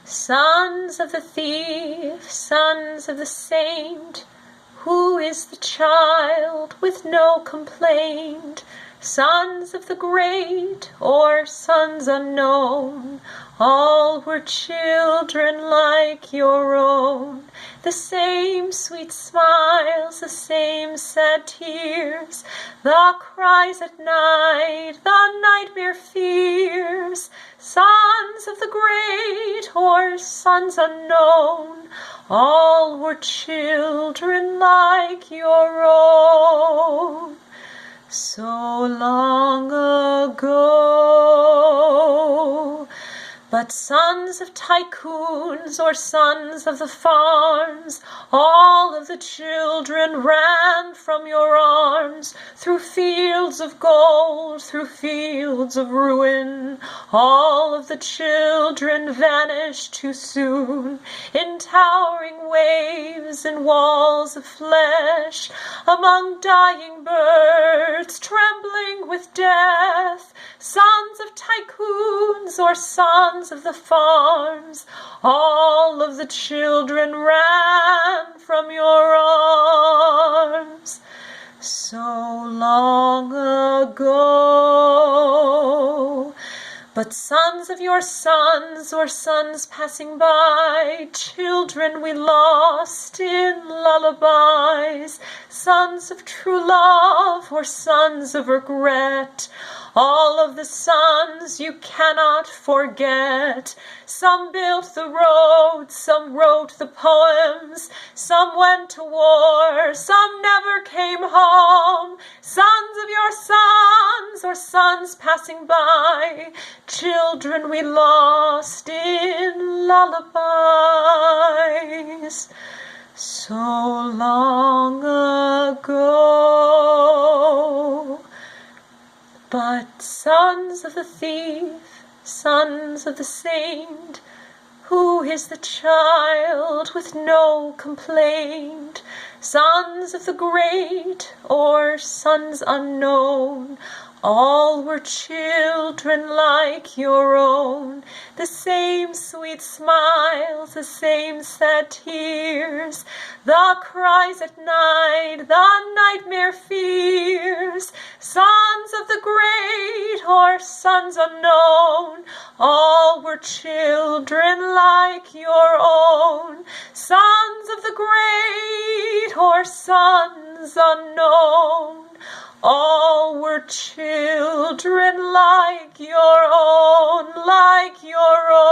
Sons of the thief, sons of the saint, who is the child with no complaint? Sons of the great, or sons unknown, all were children like your own. The same sweet smiles, the same sad tears, the cries at night, the nightmare fears. Sons of the great, or sons unknown, all were children like your own. So long ago. But sons of tycoons, or sons of the farms, all of the children ran from your arms, through fields of gold, through fields of ruin. All of the children vanished too soon, in towering waves and walls of flesh, among dying birds, trembling with death. Sons of tycoons, or sons of the farms, all of the children ran from your arms. So long ago. But sons of your sons, or sons passing by, children we lost in lullabies, sons of true love, or sons of regret, all of the sons you cannot forget. Some built the roads, some wrote the poems, some went to war, some never came home. Sons of your sons, or sons passing by, children we lost in lullabies. So long ago. But sons of the thief, sons of the saint, who is the child with no complaint? Sons of the great, or sons unknown, all were children like your own. The same sweet smiles, the same sad tears, the cries at night, the nightmare fears. Sons of the great, or sons unknown, all were children like your own. Sons of the great, or sons unknown, all were children like your own, like your own.